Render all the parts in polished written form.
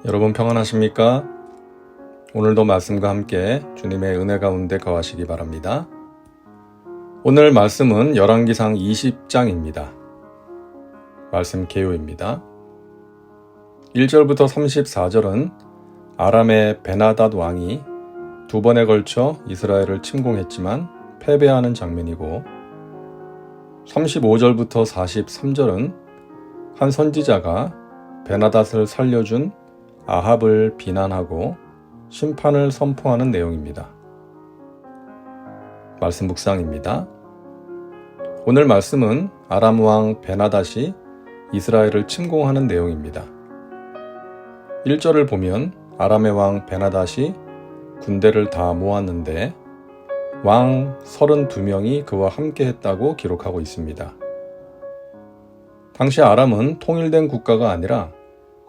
여러분 평안하십니까? 오늘도 말씀과 함께 주님의 은혜 가운데 거하시기 바랍니다. 오늘 말씀은 열왕기상 20장입니다. 말씀 개요입니다. 1절부터 34절은 아람의 베나닷 왕이 두 번에 걸쳐 이스라엘을 침공했지만 패배하는 장면이고, 35절부터 43절은 한 선지자가 베나닷을 살려준 아합을 비난하고 심판을 선포하는 내용입니다. 말씀 묵상입니다. 오늘 말씀은 아람 왕 베나닷이 이스라엘을 침공하는 내용입니다. 1절을 보면 아람의 왕 베나닷이 군대를 다 모았는데 왕 32명이 그와 함께 했다고 기록하고 있습니다. 당시 아람은 통일된 국가가 아니라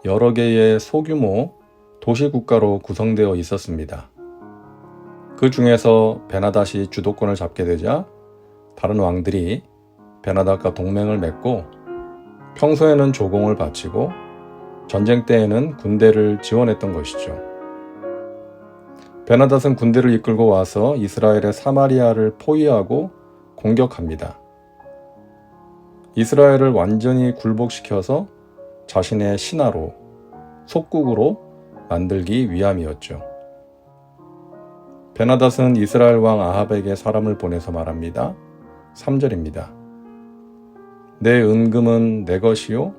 여러 개의 소규모 도시국가로 구성되어 있었습니다. 그 중에서 베나닷이 주도권을 잡게 되자 다른 왕들이 베나닷과 동맹을 맺고 평소에는 조공을 바치고 전쟁 때에는 군대를 지원했던 것이죠. 베나닷은 군대를 이끌고 와서 이스라엘의 사마리아를 포위하고 공격합니다. 이스라엘을 완전히 굴복시켜서 자신의 신하로, 속국으로 만들기 위함이었죠. 베나닷은 이스라엘 왕 아합에게 사람을 보내서 말합니다. 3절입니다. 내 은금은 내 것이요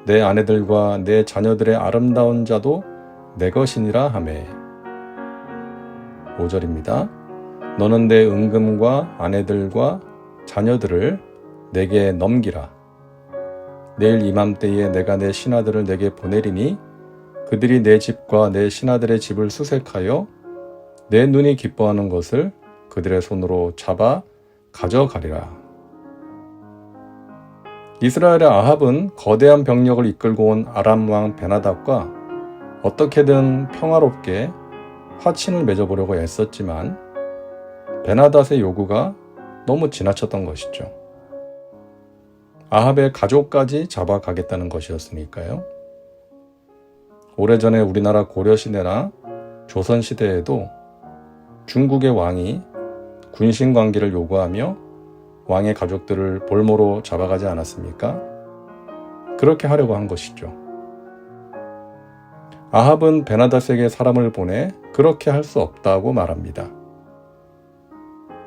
내 아내들과 내 자녀들의 아름다운 자도 내 것이니라 하매. 5절입니다. 너는 내 은금과 아내들과 자녀들을 내게 넘기라. 내일 이맘때에 내가 내 신하들을 내게 보내리니 그들이 내 집과 내 신하들의 집을 수색하여 내 눈이 기뻐하는 것을 그들의 손으로 잡아 가져가리라. 이스라엘의 아합은 거대한 병력을 이끌고 온 아람 왕 베나닷과 어떻게든 평화롭게 화친을 맺어보려고 애썼지만 베나닷의 요구가 너무 지나쳤던 것이죠. 아합의 가족까지 잡아가겠다는 것이었으니까요. 오래전에 우리나라 고려시대나 조선시대에도 중국의 왕이 군신관계를 요구하며 왕의 가족들을 볼모로 잡아가지 않았습니까? 그렇게 하려고 한 것이죠. 아합은 베나닷에게 사람을 보내 그렇게 할 수 없다고 말합니다.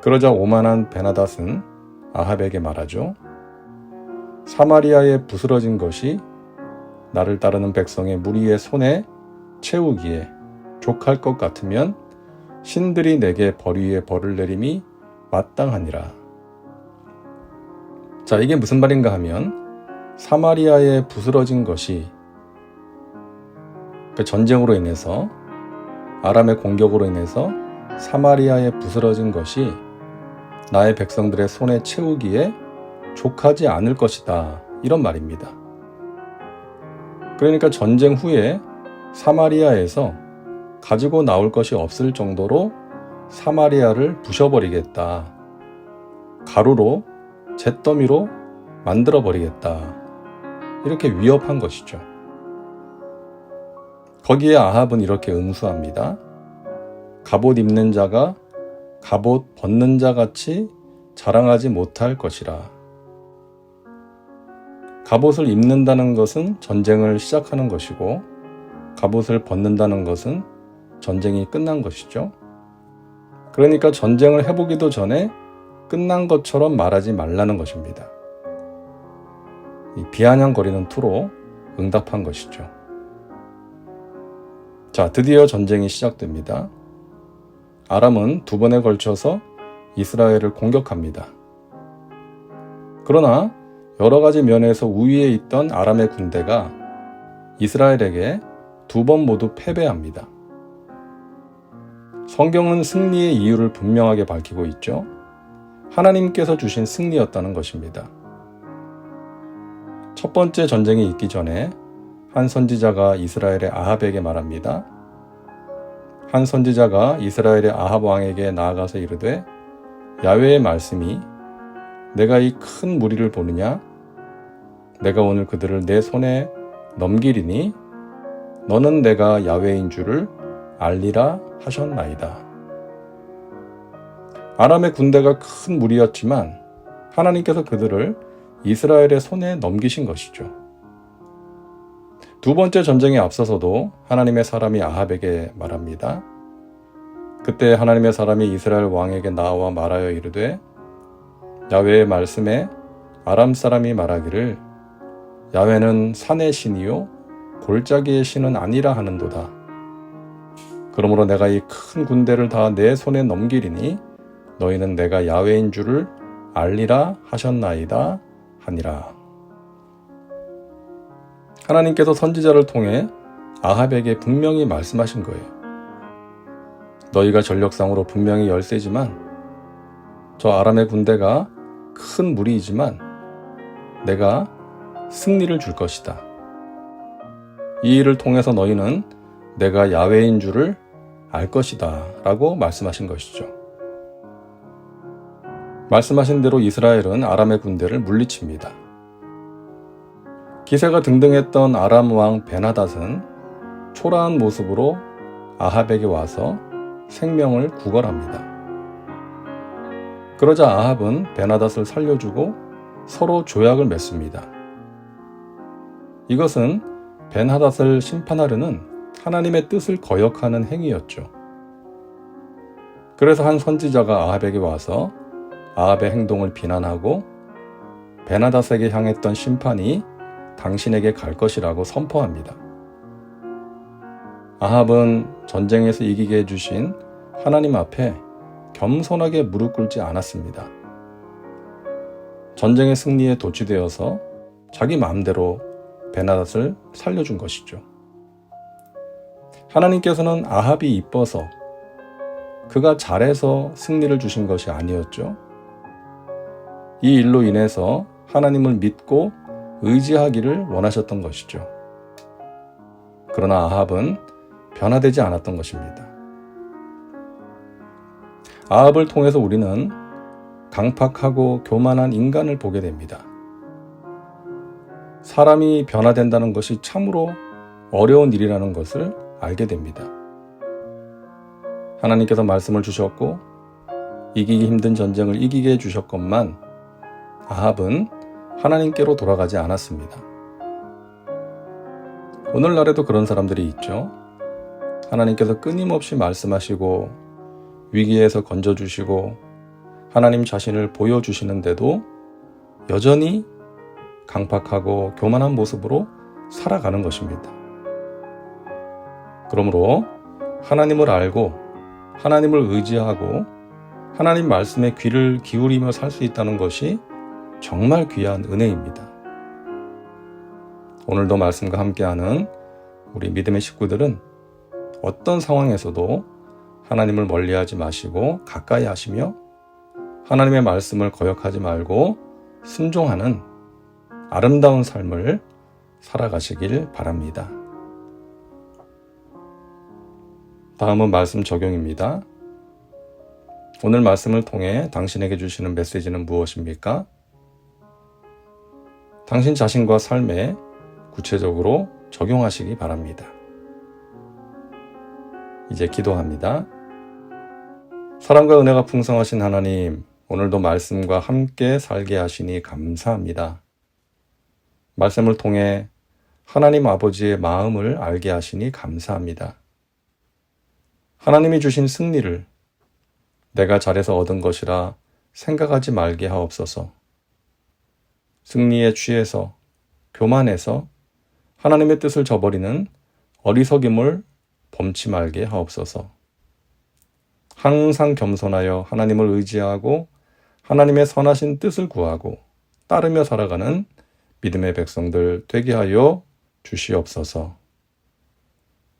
그러자 오만한 베나닷은 아합에게 말하죠. 사마리아에 부스러진 것이 나를 따르는 백성의 무리의 손에 채우기에 족할 것 같으면 신들이 내게 벌 위에 벌을 내림이 마땅하니라. 자, 이게 무슨 말인가 하면 사마리아에 부스러진 것이 그 전쟁으로 인해서 아람의 공격으로 인해서 사마리아에 부스러진 것이 나의 백성들의 손에 채우기에 족하지 않을 것이다. 이런 말입니다. 그러니까 전쟁 후에 사마리아에서 가지고 나올 것이 없을 정도로 사마리아를 부셔버리겠다. 가루로 잿더미로 만들어버리겠다. 이렇게 위협한 것이죠. 거기에 아합은 이렇게 응수합니다. 갑옷 입는 자가 갑옷 벗는 자 같이 자랑하지 못할 것이라. 갑옷을 입는다는 것은 전쟁을 시작하는 것이고 갑옷을 벗는다는 것은 전쟁이 끝난 것이죠. 그러니까 전쟁을 해보기도 전에 끝난 것처럼 말하지 말라는 것입니다. 이 비아냥거리는 투로 응답한 것이죠. 자, 드디어 전쟁이 시작됩니다. 아람은 두 번에 걸쳐서 이스라엘을 공격합니다. 그러나 여러 가지 면에서 우위에 있던 아람의 군대가 이스라엘에게 두 번 모두 패배합니다. 성경은 승리의 이유를 분명하게 밝히고 있죠. 하나님께서 주신 승리였다는 것입니다. 첫 번째 전쟁이 있기 전에 한 선지자가 이스라엘의 아합에게 말합니다. 한 선지자가 이스라엘의 아합 왕에게 나아가서 이르되 야훼의 말씀이 내가 이 큰 무리를 보느냐? 내가 오늘 그들을 내 손에 넘기리니 너는 내가 야훼인 줄을 알리라 하셨나이다. 아람의 군대가 큰 무리였지만 하나님께서 그들을 이스라엘의 손에 넘기신 것이죠. 두 번째 전쟁에 앞서서도 하나님의 사람이 아합에게 말합니다. 그때 하나님의 사람이 이스라엘 왕에게 나와 말하여 이르되 야훼의 말씀에 아람 사람이 말하기를 야훼는 산의 신이요 골짜기의 신은 아니라 하는도다. 그러므로 내가 이 큰 군대를 다 내 손에 넘기리니 너희는 내가 야훼인 줄을 알리라 하셨나이다 하니라. 하나님께서 선지자를 통해 아합에게 분명히 말씀하신 거예요. 너희가 전력상으로 분명히 열세지만 저 아람의 군대가 큰 무리이지만 내가 승리를 줄 것이다. 이 일을 통해서 너희는 내가 야훼인 줄을 알 것이다 라고 말씀하신 것이죠. 말씀하신 대로 이스라엘은 아람의 군대를 물리칩니다. 기세가 등등했던 아람 왕 베나닷은 초라한 모습으로 아합에게 와서 생명을 구걸합니다. 그러자 아합은 베나닷을 살려주고 서로 조약을 맺습니다. 이것은 벤하닷을 심판하려는 하나님의 뜻을 거역하는 행위였죠. 그래서 한 선지자가 아합에게 와서 아합의 행동을 비난하고 벤하닷에게 향했던 심판이 당신에게 갈 것이라고 선포합니다. 아합은 전쟁에서 이기게 해주신 하나님 앞에 겸손하게 무릎 꿇지 않았습니다. 전쟁의 승리에 도취되어서 자기 마음대로 벤하닷을 살려준 것이죠. 하나님께서는 아합이 이뻐서 그가 잘해서 승리를 주신 것이 아니었죠. 이 일로 인해서 하나님을 믿고 의지하기를 원하셨던 것이죠. 그러나 아합은 변화되지 않았던 것입니다. 아합을 통해서 우리는 강팍하고 교만한 인간을 보게 됩니다. 사람이 변화된다는 것이 참으로 어려운 일이라는 것을 알게 됩니다. 하나님께서 말씀을 주셨고 이기기 힘든 전쟁을 이기게 해주셨건만 아합은 하나님께로 돌아가지 않았습니다. 오늘날에도 그런 사람들이 있죠. 하나님께서 끊임없이 말씀하시고 위기에서 건져주시고 하나님 자신을 보여주시는데도 여전히 강팍하고 교만한 모습으로 살아가는 것입니다. 그러므로 하나님을 알고 하나님을 의지하고 하나님 말씀에 귀를 기울이며 살 수 있다는 것이 정말 귀한 은혜입니다. 오늘도 말씀과 함께하는 우리 믿음의 식구들은 어떤 상황에서도 하나님을 멀리하지 마시고 가까이 하시며 하나님의 말씀을 거역하지 말고 순종하는 아름다운 삶을 살아가시길 바랍니다. 다음은 말씀 적용입니다. 오늘 말씀을 통해 당신에게 주시는 메시지는 무엇입니까? 당신 자신과 삶에 구체적으로 적용하시기 바랍니다. 이제 기도합니다. 사랑과 은혜가 풍성하신 하나님, 오늘도 말씀과 함께 살게 하시니 감사합니다. 말씀을 통해 하나님 아버지의 마음을 알게 하시니 감사합니다. 하나님이 주신 승리를 내가 잘해서 얻은 것이라 생각하지 말게 하옵소서. 승리에 취해서 교만해서 하나님의 뜻을 저버리는 어리석임을 범치 말게 하옵소서. 항상 겸손하여 하나님을 의지하고 하나님의 선하신 뜻을 구하고 따르며 살아가는 믿음의 백성들 되게 하여 주시옵소서.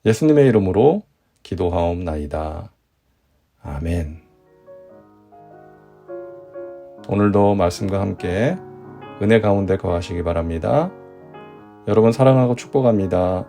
예수님의 이름으로 기도하옵나이다. 아멘. 오늘도 말씀과 함께 은혜 가운데 거하시기 바랍니다. 여러분 사랑하고 축복합니다.